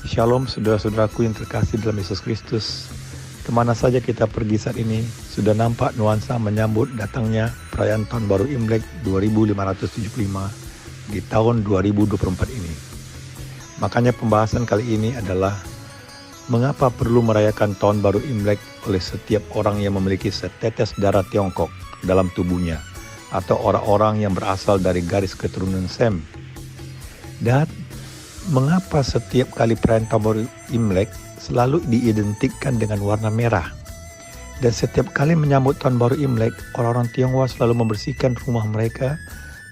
Shalom saudara-saudaraku yang terkasih dalam Yesus Kristus. Kemana saja kita pergi saat ini, sudah nampak nuansa menyambut datangnya perayaan Tahun Baru Imlek 2575 di tahun 2024 ini. Makanya pembahasan kali ini adalah mengapa perlu merayakan Tahun Baru Imlek oleh setiap orang yang memiliki setetes darah Tiongkok dalam tubuhnya, atau orang-orang yang berasal dari garis keturunan Sem. Dan mengapa setiap kali perayaan Tahun Baru Imlek selalu diidentikan dengan warna merah? Dan setiap kali menyambut Tahun Baru Imlek, orang-orang Tionghoa selalu membersihkan rumah mereka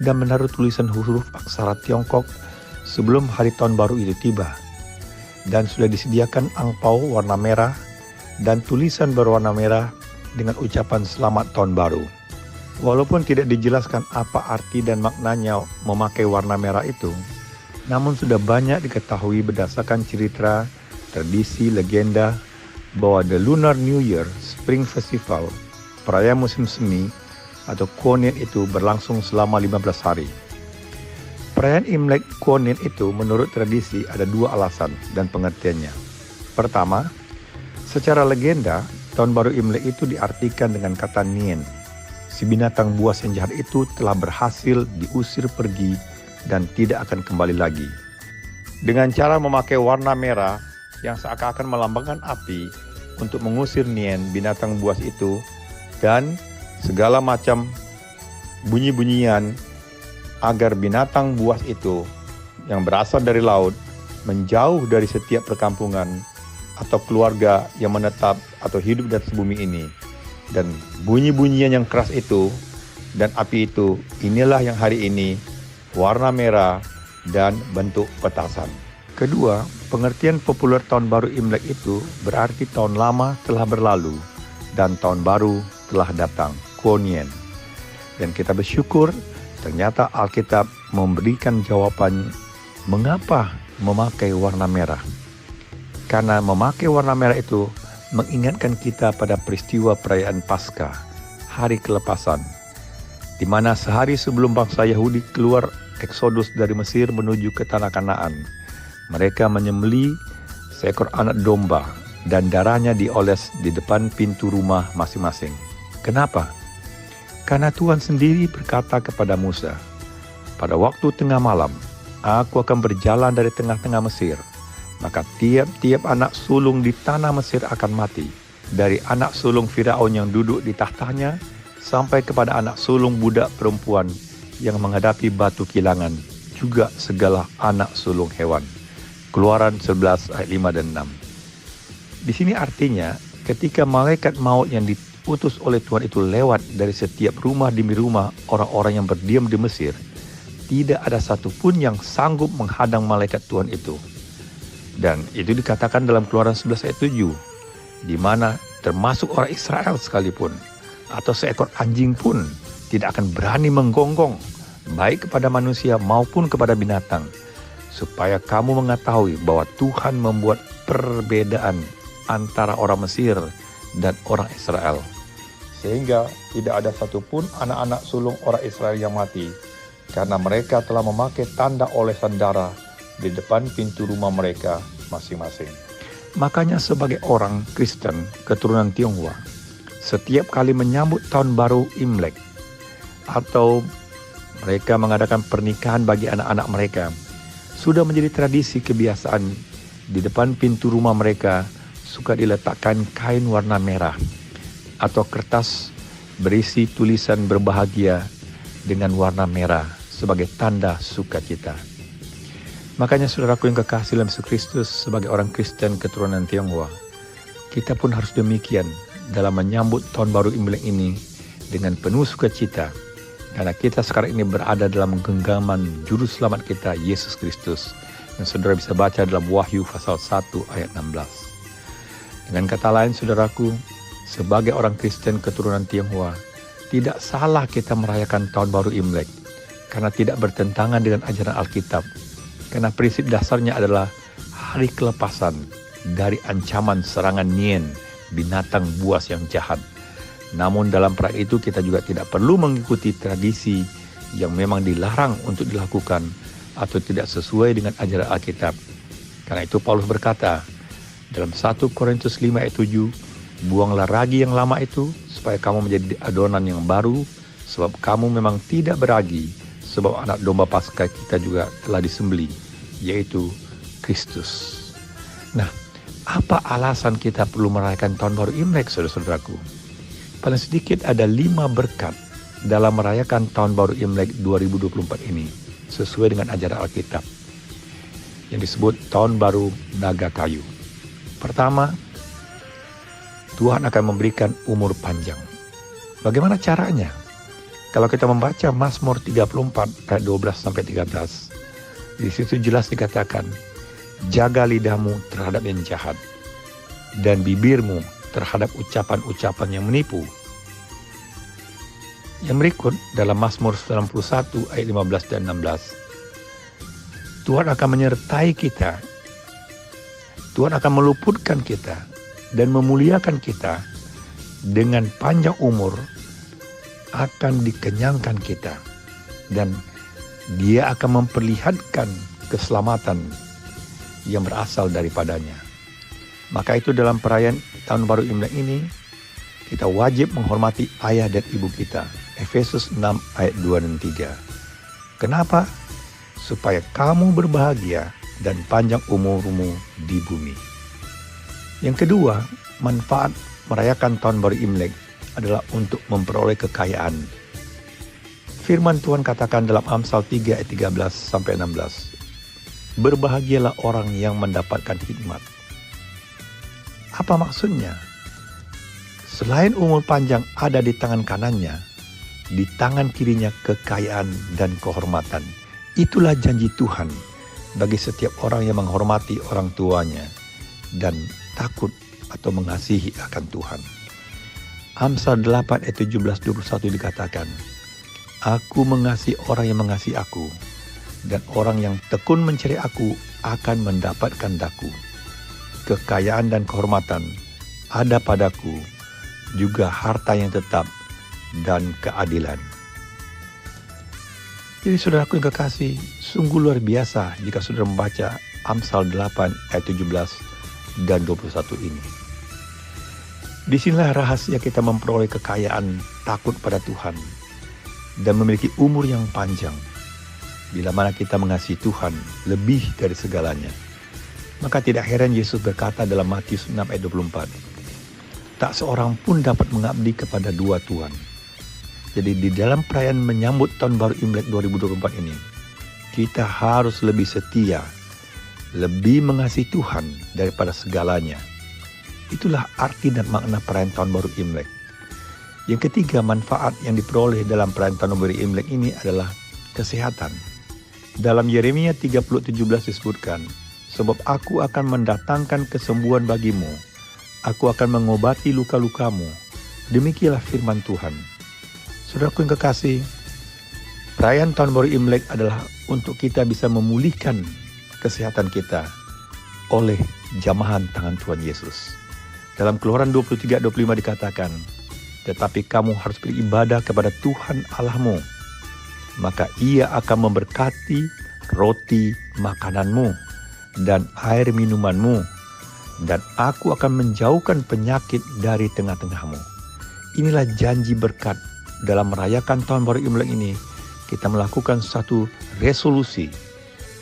dan menaruh tulisan huruf aksara Tiongkok sebelum hari Tahun Baru itu tiba. Dan sudah disediakan angpau warna merah dan tulisan berwarna merah dengan ucapan Selamat Tahun Baru. Walaupun tidak dijelaskan apa arti dan maknanya memakai warna merah itu, namun sudah banyak diketahui berdasarkan cerita, tradisi, legenda bahwa The Lunar New Year Spring Festival, perayaan musim semi atau Kuo-Nian itu berlangsung selama 15 hari. Perayaan Imlek Kuo-Nian itu menurut tradisi ada dua alasan dan pengertiannya. Pertama, secara legenda, Tahun Baru Imlek itu diartikan dengan kata Nian. Si binatang buas yang jahat itu telah berhasil diusir pergi dan tidak akan kembali lagi. Dengan cara memakai warna merah yang seakan-akan melambangkan api untuk mengusir Nian, binatang buas itu, dan segala macam bunyi-bunyian agar binatang buas itu yang berasal dari laut menjauh dari setiap perkampungan atau keluarga yang menetap atau hidup di atas bumi ini. Dan bunyi-bunyian yang keras itu dan api itu, inilah yang hari ini warna merah dan bentuk petasan. Kedua, pengertian populer Tahun Baru Imlek itu berarti tahun lama telah berlalu dan tahun baru telah datang, Kuo-Nian. Dan kita bersyukur ternyata Alkitab memberikan jawaban mengapa memakai warna merah. Karena memakai warna merah itu mengingatkan kita pada peristiwa perayaan Paskah, hari kelepasan, di mana sehari sebelum bangsa Yahudi keluar Eksodus dari Mesir menuju ke tanah Kanaan, mereka menyembelih seekor anak domba dan darahnya dioles di depan pintu rumah masing-masing. Kenapa? Karena Tuhan sendiri berkata kepada Musa, pada waktu tengah malam, aku akan berjalan dari tengah-tengah Mesir, maka tiap-tiap anak sulung di tanah Mesir akan mati, dari anak sulung Firaun yang duduk di tahtanya, sampai kepada anak sulung budak perempuan yang menghadapi batu kilangan, juga segala anak sulung hewan. Keluaran 11 ayat 5 dan 6. Di sini artinya, ketika malaikat maut yang diutus oleh Tuhan itu lewat dari setiap rumah demi rumah orang-orang yang berdiam di Mesir, tidak ada satupun yang sanggup menghadang malaikat Tuhan itu. Dan itu dikatakan dalam Keluaran 11 ayat 7, di mana termasuk orang Israel sekalipun, atau seekor anjing pun tidak akan berani menggonggong, baik kepada manusia maupun kepada binatang, supaya kamu mengetahui bahwa Tuhan membuat perbedaan antara orang Mesir dan orang Israel. Sehingga tidak ada satupun anak-anak sulung orang Israel yang mati, karena mereka telah memakai tanda olesan darah di depan pintu rumah mereka masing-masing. Makanya sebagai orang Kristen keturunan Tionghoa, setiap kali menyambut Tahun Baru Imlek, atau mereka mengadakan pernikahan bagi anak-anak mereka, sudah menjadi tradisi kebiasaan di depan pintu rumah mereka suka diletakkan kain warna merah atau kertas berisi tulisan berbahagia dengan warna merah sebagai tanda sukacita. Makanya saudaraku yang kekasih dalam Yesus Kristus, sebagai orang Kristen keturunan Tionghoa, kita pun harus demikian dalam menyambut Tahun Baru Imlek ini dengan penuh sukacita, karena kita sekarang ini berada dalam genggaman Juru Selamat kita, Yesus Kristus, yang saudara bisa baca dalam Wahyu pasal 1 ayat 16. Dengan kata lain saudaraku, sebagai orang Kristen keturunan Tionghoa, tidak salah kita merayakan Tahun Baru Imlek, karena tidak bertentangan dengan ajaran Alkitab. Karena prinsip dasarnya adalah hari kelepasan dari ancaman serangan Nian, binatang buas yang jahat. Namun dalam perayaan itu kita juga tidak perlu mengikuti tradisi yang memang dilarang untuk dilakukan atau tidak sesuai dengan ajaran Alkitab. Karena itu Paulus berkata dalam 1 Korintus 5 ayat 7, buanglah ragi yang lama itu supaya kamu menjadi adonan yang baru, sebab kamu memang tidak beragi, sebab anak domba Paskah kita juga telah disembelih, yaitu Kristus. Nah, apa alasan kita perlu merayakan tahun baru Imlek, saudara-saudaraku? Paling sedikit ada 5 berkat dalam merayakan tahun baru Imlek 2024 ini, sesuai dengan ajaran Alkitab, yang disebut tahun baru naga kayu. Pertama, Tuhan akan memberikan umur panjang. Bagaimana caranya? Kalau kita membaca Mazmur 34 ayat 12-13, di situ jelas dikatakan, jaga lidahmu terhadap yang jahat, dan bibirmu terhadap ucapan-ucapan yang menipu. Yang berikut dalam Mazmur 91 ayat 15 dan 16, Tuhan akan menyertai kita, Tuhan akan meluputkan kita dan memuliakan kita, dengan panjang umur akan dikenyangkan kita, dan Dia akan memperlihatkan keselamatan yang berasal daripadanya. Maka itu dalam perayaan tahun baru Imlek ini, kita wajib menghormati ayah dan ibu kita. Efesus 6 ayat 2 dan 3. Kenapa? Supaya kamu berbahagia dan panjang umurmu di bumi. Yang kedua, manfaat merayakan tahun baru Imlek adalah untuk memperoleh kekayaan. Firman Tuhan katakan dalam Amsal 3 ayat 13-16, berbahagialah orang yang mendapatkan hikmat. Apa maksudnya? Selain umur panjang ada di tangan kanannya, di tangan kirinya kekayaan dan kehormatan. Itulah janji Tuhan bagi setiap orang yang menghormati orang tuanya dan takut atau mengasihi akan Tuhan. Amsal 8 ayat 17-21 dikatakan, aku mengasihi orang yang mengasihi aku, dan orang yang tekun mencari aku akan mendapatkan daku. Kekayaan dan kehormatan ada padaku, juga harta yang tetap dan keadilan. Jadi saudaraku yang kekasih, sungguh luar biasa jika saudara membaca Amsal 8 ayat 17 dan 21 ini. Disinilah rahasia kita memperoleh kekayaan takut pada Tuhan dan memiliki umur yang panjang. Bila mana kita mengasihi Tuhan lebih dari segalanya, maka tidak heran Yesus berkata dalam Matius 6 ayat 24, tak seorang pun dapat mengabdi kepada dua Tuhan. Jadi di dalam perayaan menyambut tahun baru Imlek 2024 ini, kita harus lebih setia, lebih mengasihi Tuhan daripada segalanya. Itulah arti dan makna perayaan tahun baru Imlek. Yang ketiga, manfaat yang diperoleh dalam perayaan tahun baru Imlek ini adalah kesehatan. Dalam Yeremia 30:17 disebutkan, sebab aku akan mendatangkan kesembuhan bagimu, aku akan mengobati luka-lukamu. Demikianlah firman Tuhan. Saudaraku yang kekasih, perayaan tahun baru Imlek adalah untuk kita bisa memulihkan kesehatan kita oleh jamahan tangan Tuhan Yesus. Dalam Keluaran 23:25 dikatakan, tetapi kamu harus beribadah kepada Tuhan Allahmu, maka Ia akan memberkati roti makananmu dan air minumanmu, dan aku akan menjauhkan penyakit dari tengah-tengahmu. Inilah janji berkat dalam merayakan tahun baru Imlek ini. Kita melakukan satu resolusi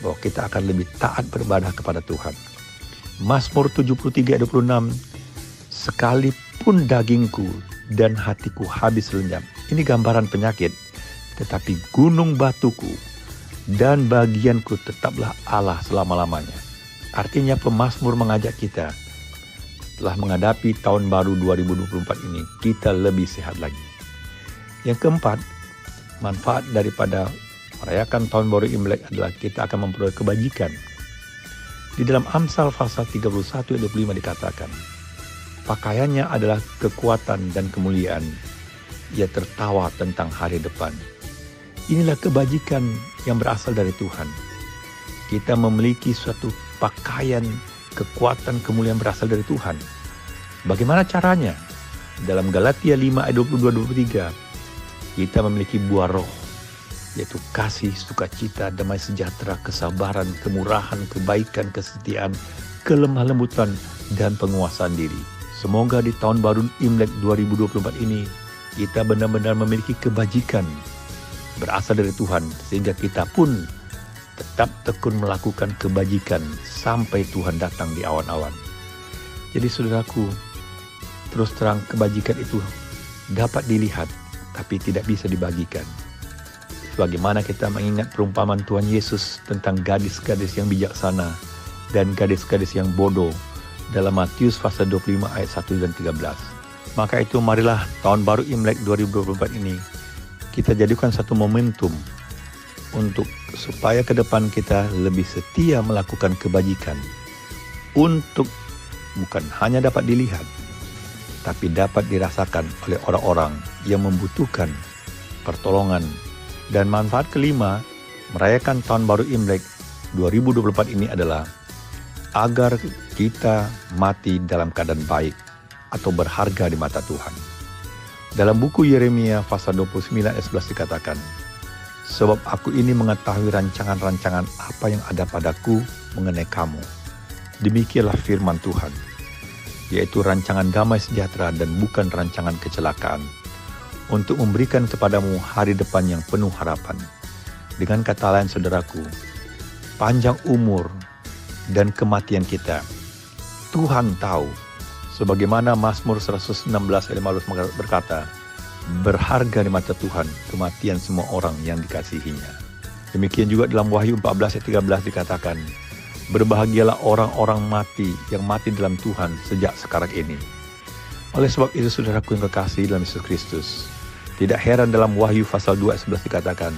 bahwa kita akan lebih taat beribadah kepada Tuhan. Mazmur 73:26, sekalipun dagingku dan hatiku habis lenyap. Ini gambaran penyakit. Tetapi gunung batuku dan bagianku tetaplah Allah selama-lamanya. Artinya pemazmur mengajak kita, setelah menghadapi tahun baru 2024 ini, kita lebih sehat lagi. Yang keempat, manfaat daripada merayakan tahun baru Imlek adalah kita akan memperoleh kebajikan. Di dalam Amsal pasal 31 ayat 25 dikatakan, pakaiannya adalah kekuatan dan kemuliaan. Ia tertawa tentang hari depan. Inilah kebajikan yang berasal dari Tuhan. Kita memiliki suatu pakaian, kekuatan, kemuliaan berasal dari Tuhan. Bagaimana caranya? Dalam Galatia 5 ayat 22-23, kita memiliki buah roh, yaitu kasih, sukacita, damai sejahtera, kesabaran, kemurahan, kebaikan, kesetiaan, kelemah lembutan, dan penguasaan diri. Semoga di tahun baru Imlek 2024 ini, kita benar-benar memiliki kebajikan berasal dari Tuhan, sehingga kita pun tetap tekun melakukan kebajikan sampai Tuhan datang di awan-awan. Jadi saudaraku, terus terang kebajikan itu dapat dilihat, tapi tidak bisa dibagikan. Bagaimana kita mengingat perumpamaan Tuhan Yesus tentang gadis-gadis yang bijaksana dan gadis-gadis yang bodoh dalam Matius pasal 25 ayat 1 dan 13. Maka itu marilah tahun baru Imlek 2024 ini kita jadikan satu momentum untuk supaya ke depan kita lebih setia melakukan kebajikan untuk bukan hanya dapat dilihat, tapi dapat dirasakan oleh orang-orang yang membutuhkan pertolongan. Dan manfaat kelima, merayakan tahun baru Imlek 2024 ini adalah agar kita mati dalam keadaan baik atau berharga di mata Tuhan. Dalam buku Yeremia pasal 29 ayat 11 dikatakan, sebab aku ini mengetahui rancangan-rancangan apa yang ada padaku mengenai kamu. Demikianlah firman Tuhan, yaitu rancangan damai sejahtera dan bukan rancangan kecelakaan, untuk memberikan kepadamu hari depan yang penuh harapan. Dengan kata lain saudaraku, panjang umur dan kematian kita, Tuhan tahu. Sebagaimana Mazmur 116 ayat 15 berkata, berharga di mata Tuhan kematian semua orang yang dikasihinya. Demikian juga dalam Wahyu 14 ayat 13 dikatakan, berbahagialah orang-orang mati yang mati dalam Tuhan sejak sekarang ini. Oleh sebab itu saudaraku yang kekasih dalam Yesus Kristus, tidak heran dalam Wahyu pasal 2 ayat 11 dikatakan,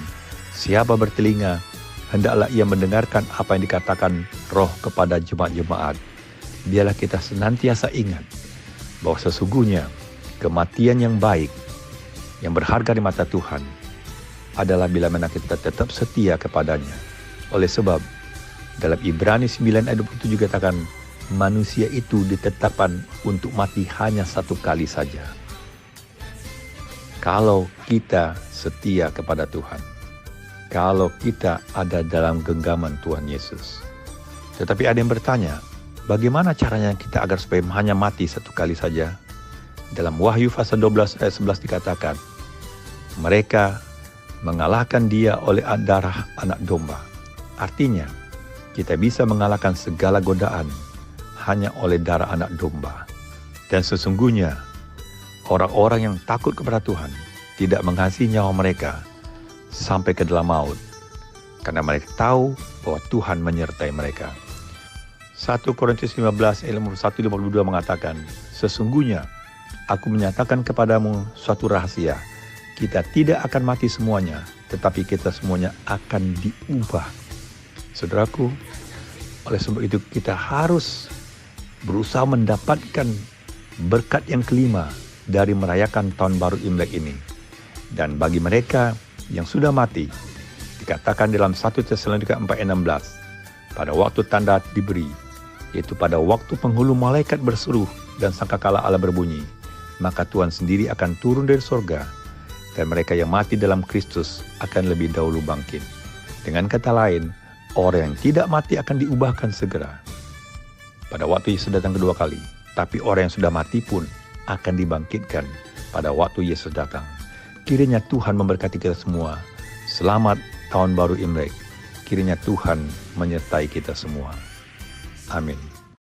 siapa bertelinga, hendaklah ia mendengarkan apa yang dikatakan Roh kepada jemaat-jemaat. Biarlah kita senantiasa ingat bahwa sesungguhnya kematian yang baik, yang berharga di mata Tuhan, adalah bila mana kita tetap setia kepadanya. Oleh sebab, dalam Ibrani 9 ayat 27 dikatakan, manusia itu ditetapkan untuk mati hanya satu kali saja. Kalau kita setia kepada Tuhan, kalau kita ada dalam genggaman Tuhan Yesus. Tetapi ada yang bertanya, bagaimana caranya kita agar supaya hanya mati satu kali saja? Dalam Wahyu pasal 12 ayat 11 dikatakan, mereka mengalahkan dia oleh darah anak domba. Artinya, kita bisa mengalahkan segala godaan hanya oleh darah anak domba. Dan sesungguhnya, orang-orang yang takut kepada Tuhan tidak mengasihi nyawa mereka sampai ke dalam maut, karena mereka tahu bahwa Tuhan menyertai mereka. 1 Korintus 15 ayat 1-52 mengatakan, sesungguhnya aku menyatakan kepadamu suatu rahasia, kita tidak akan mati semuanya, tetapi kita semuanya akan diubah. Saudaraku, oleh sebab itu kita harus berusaha mendapatkan berkat yang kelima dari merayakan tahun baru Imlek ini. Dan bagi mereka yang sudah mati, dikatakan dalam 1 Tesalonika 4:16, pada waktu tanda diberi, yaitu pada waktu penghulu malaikat berseru dan sangkakala Allah berbunyi, maka Tuhan sendiri akan turun dari sorga, dan mereka yang mati dalam Kristus akan lebih dahulu bangkit. Dengan kata lain, orang yang tidak mati akan diubahkan segera pada waktu Yesus datang kedua kali. Tapi orang yang sudah mati pun akan dibangkitkan pada waktu Yesus datang. Kiranya Tuhan memberkati kita semua. Selamat Tahun Baru Imlek. Kiranya Tuhan menyertai kita semua. Amin.